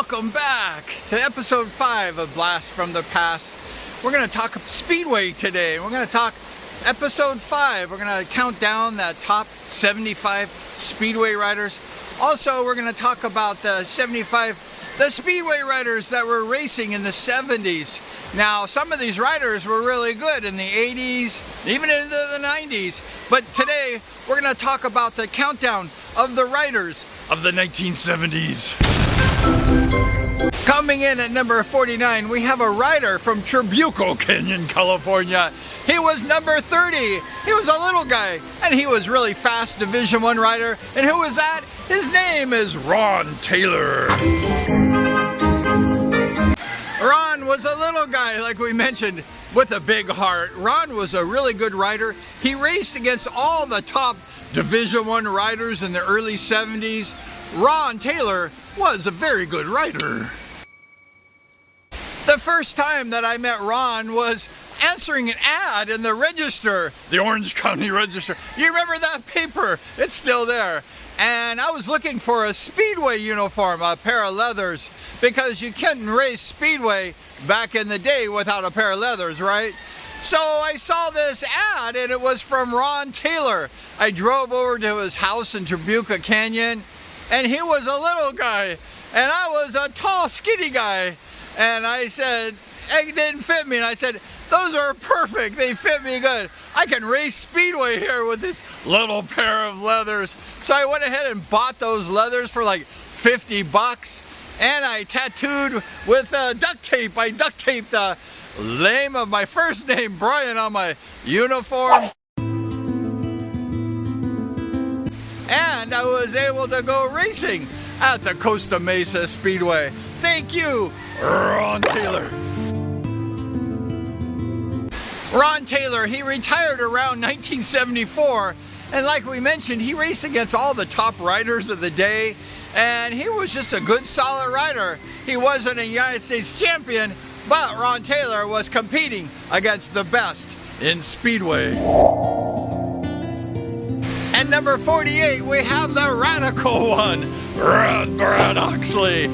Welcome back to episode 5 of Blast from the Past. We're going to talk Speedway today. We're going to talk episode 5. We're going to count down the top 75 Speedway riders. Also, we're going to talk about the Speedway riders that were racing in the 70s. Now, some of these riders were really good in the 80s, even into the 90s. But today, we're going to talk about the countdown of the riders of the 1970s. Coming in at number 49, we have a rider from Trabuco Canyon, California. He was number 30. He was a little guy, and he was really fast Division I rider. And who was that? His name is Ron Taylor. Ron was a little guy, like we mentioned, with a big heart. Ron was a really good rider. He raced against all the top Division I riders in the early 70s. Ron Taylor was a very good rider. The first time that I met Ron was answering an ad in the Register, the Orange County Register. You remember that paper? It's still there. And I was looking for a Speedway uniform, a pair of leathers, because you couldn't race Speedway back in the day without a pair of leathers, right? So I saw this ad and it was from Ron Taylor. I drove over to his house in Trabuco Canyon, and he was a little guy and I was a tall, skinny guy. And I said, it didn't fit me. And I said, those are perfect. They fit me good. I can race Speedway here with this little pair of leathers. So I went ahead and bought those leathers for like 50 bucks. And I tattooed with duct tape. I duct taped the name of my first name, Brian, on my uniform. And I was able to go racing at the Costa Mesa Speedway. Thank you, Ron Taylor. Ron Taylor, he retired around 1974, and like we mentioned, he raced against all the top riders of the day, and he was just a good, solid rider. He wasn't a United States champion, but Ron Taylor was competing against the best in Speedway. At number 48, we have the radical one, Rad Brad Oxley.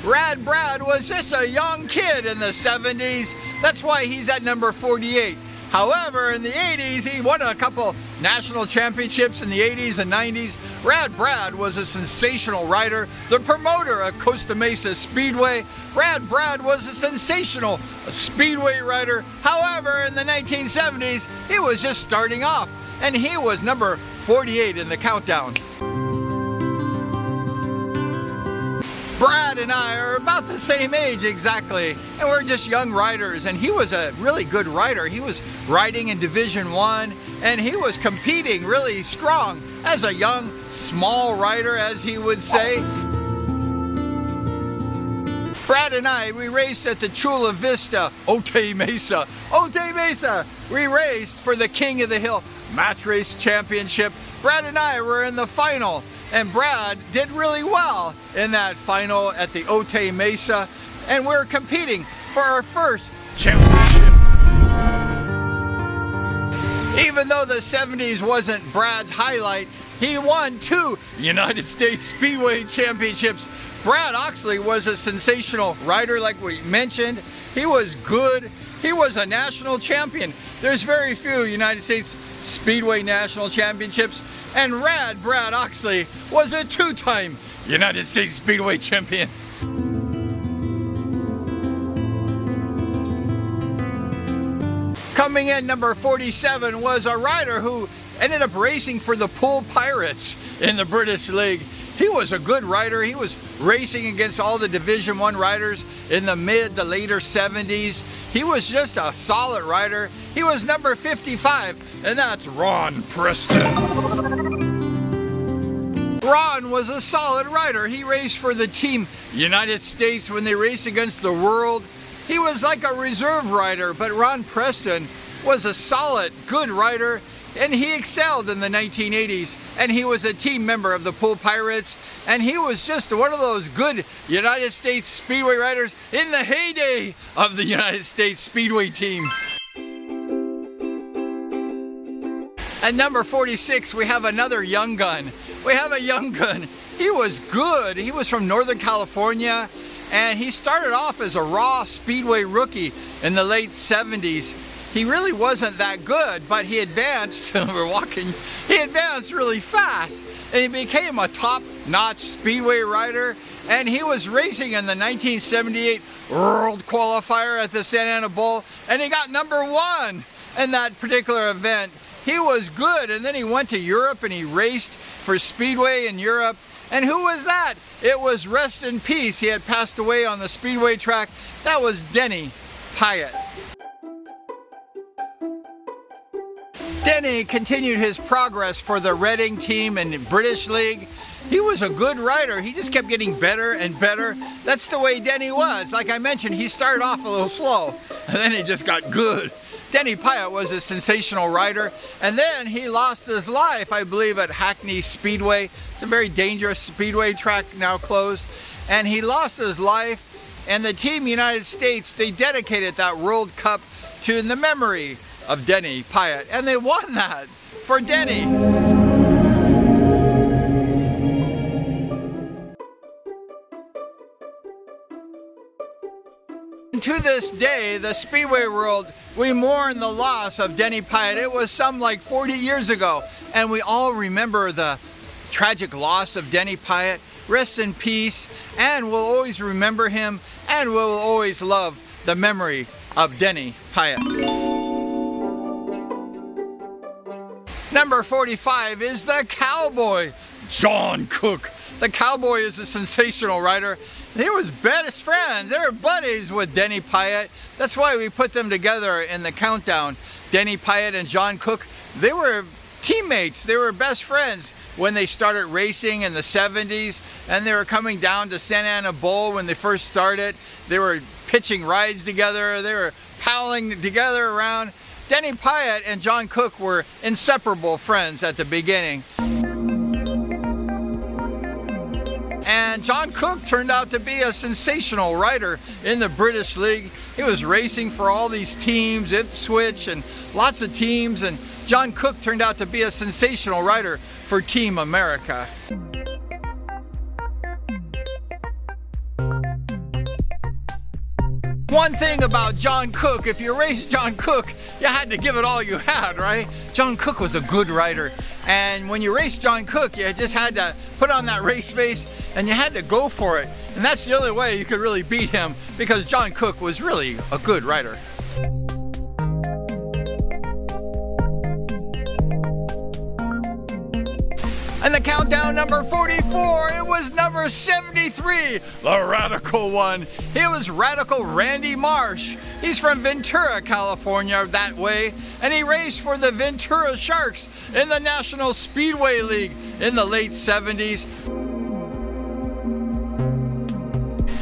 Rad Brad was just a young kid in the 70s. That's why he's at number 48. However, in the 80s, he won a couple national championships in the 80s and 90s. Rad Brad was a sensational rider, the promoter of Costa Mesa Speedway. Rad Brad was a sensational Speedway rider. However, in the 1970s, he was just starting off, and he was number 48 in the countdown. Brad and I are about the same age exactly, and we're just young riders, and he was a really good rider. He was riding in Division I, and he was competing really strong as a young, small rider, as he would say. Brad and I, we raced at the Chula Vista, Otay Mesa. Otay Mesa, we raced for the King of the Hill Match Race Championship. Brad and I were in the final, and Brad did really well in that final at the Otay Mesa, and we're competing for our first championship. Even though the 70s wasn't Brad's highlight, he won 2 United States Speedway Championships. Brad Oxley was a sensational rider, like we mentioned. He was good. He was a national champion. There's very few United States Speedway National Championships, and Rad Brad Oxley was a 2-time United States Speedway champion. Coming in number 47 was a rider who ended up racing for the Pool Pirates in the British League. He was a good rider. He was racing against all the Division I riders in the mid to later 70s. He was just a solid rider. He was number 55, and that's Ron Preston. Ron was a solid rider. He raced for the Team United States when they raced against the world. He was like a reserve rider, but Ron Preston was a solid, good rider, and he excelled in the 1980s, and he was a team member of the Pool Pirates, and he was just one of those good United States Speedway riders in the heyday of the United States Speedway team. At number 46, we have another young gun. we have a young gun. He was good. He was from Northern California, and he started off as a raw speedway rookie in the late 70s. He really wasn't that good, but he advanced, we're walking, he advanced really fast, and he became a top-notch speedway rider, and he was racing in the 1978 World Qualifier at the Santa Ana Bowl, and he got #1 in that particular event. He was good, and then he went to Europe and he raced for Speedway in Europe. And who was that? It was, rest in peace, he had passed away on the Speedway track. That was Denny Pyatt. Denny continued his progress for the Reading team in the British League. He was a good rider. He just kept getting better and better. That's the way Denny was. Like I mentioned, he started off a little slow, and then he just got good. Denny Pyatt was a sensational rider, and then he lost his life, I believe, at Hackney Speedway. It's a very dangerous speedway track, now closed. And he lost his life, and the Team United States, they dedicated that World Cup to the memory of Denny Pyatt, and they won that for Denny. To this day, the Speedway world, we mourn the loss of Denny Pyatt. It was some like 40 years ago, and we all remember the tragic loss of Denny Pyatt. Rest in peace, and we'll always remember him, and we'll always love the memory of Denny Pyatt. Number 45 is the Cowboy, John Cook. The Cowboy is a sensational rider. They was best friends. They were buddies with Denny Pyatt. That's why we put them together in the countdown. Denny Pyatt and John Cook, they were teammates. They were best friends when they started racing in the 70s, and they were coming down to Santa Ana Bowl when they first started. They were pitching rides together. They were palling together around. Denny Pyatt and John Cook were inseparable friends at the beginning. And John Cook turned out to be a sensational rider in the British League. He was racing for all these teams, Ipswich and lots of teams, and John Cook turned out to be a sensational rider for Team America. One thing about John Cook, if you raced John Cook, you had to give it all you had, right? John Cook was a good rider, and when you raced John Cook, you just had to put on that race face and you had to go for it. And that's the only way you could really beat him, because John Cook was really a good rider. And the countdown, number 44, it was number 73, the radical one. It was Radical Randy Marsh. He's from Ventura, California, that way, and he raced for the Ventura Sharks in the National Speedway League in the late 70s.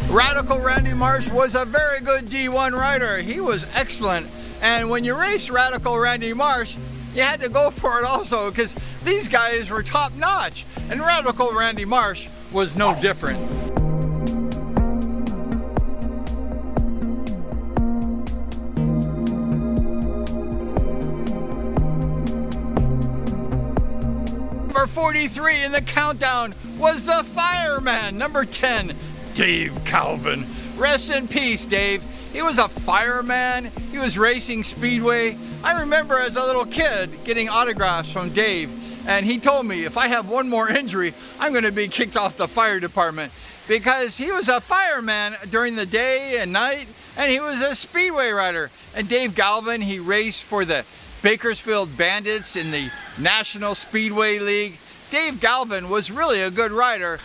Radical Randy Marsh was a very good D1 rider. He was excellent, and when you race Radical Randy Marsh, you had to go for it also, because these guys were top notch, and Radical Randy Marsh was no different. Number 43 in the countdown was the fireman, number 10, Dave Calvin. Rest in peace, Dave. He was a fireman. He was racing speedway. I remember as a little kid getting autographs from Dave, and he told me if I have one more injury, I'm going to be kicked off the fire department, because he was a fireman during the day and night, and he was a speedway rider. And Dave Galvin, he raced for the Bakersfield Bandits in the National Speedway League. Dave Galvin was really a good rider.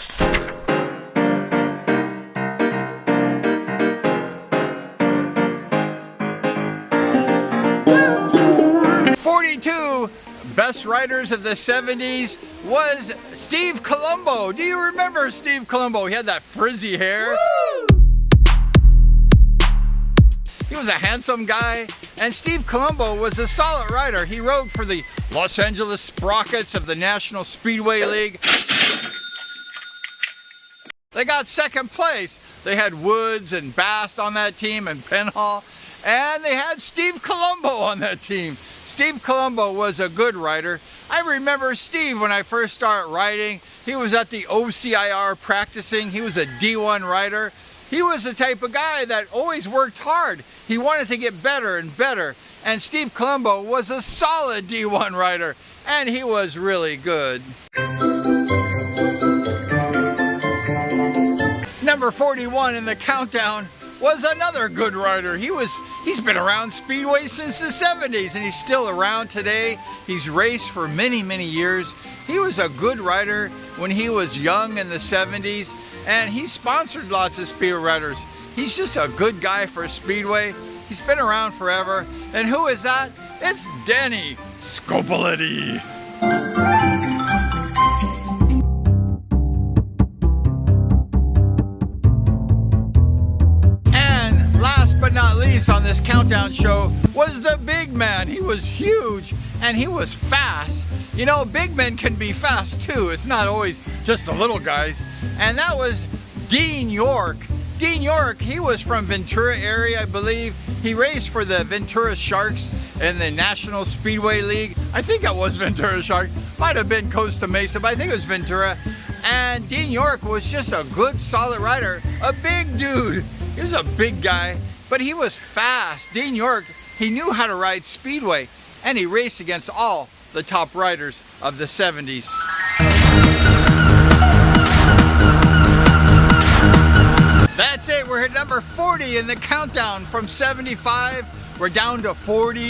42 best riders of the 70s was Steve Colombo. Do you remember Steve Colombo? He had that frizzy hair. Woo! He was a handsome guy, and Steve Colombo was a solid rider. He rode for the Los Angeles Sprockets of the National Speedway League. They got second place. They had Woods and Bast on that team, and Penhall. And they had Steve Colombo on that team. Steve Colombo was a good rider. I remember Steve when I first started riding. He was at the OCIR practicing. He was a D1 rider. He was the type of guy that always worked hard. He wanted to get better and better. And Steve Colombo was a solid D1 rider. And he was really good. Number 41 in the countdown was another good rider. He's been around Speedway since the 70s and he's still around today. He's raced for many, many years. He was a good rider when he was young in the 70s and he sponsored lots of Speedway riders. He's just a good guy for Speedway. He's been around forever. And who is that? It's Danny Scopoletti. But not least on this countdown show was the big man. He was huge and he was fast. You know, big men can be fast too. It's not always just the little guys. And that was Dean York. Dean York, he was from Ventura area, I believe. He raced for the Ventura Sharks in the National Speedway League. I think it was Ventura Sharks. Might have been Costa Mesa, but I think it was Ventura. And Dean York was just a good, solid rider. A big dude. He was a big guy. But he was fast. Dean York, he knew how to ride Speedway, and he raced against all the top riders of the 70s. That's it, we're at number 40 in the countdown. From 75, we're down to 40.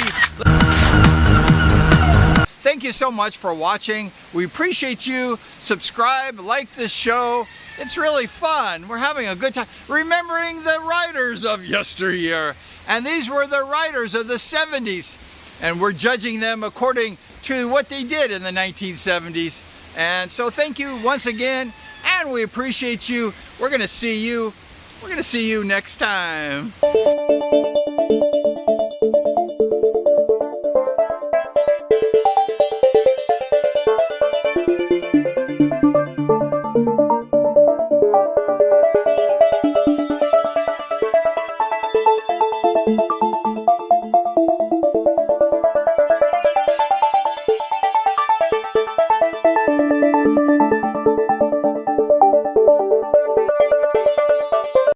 Thank you so much for watching. We appreciate you. Subscribe, like this show. It's really fun. We're having a good time remembering the riders of yesteryear. And these were the riders of the 70s. And we're judging them according to what they did in the 1970s. And so thank you once again. And we appreciate you. We're going to see you next time.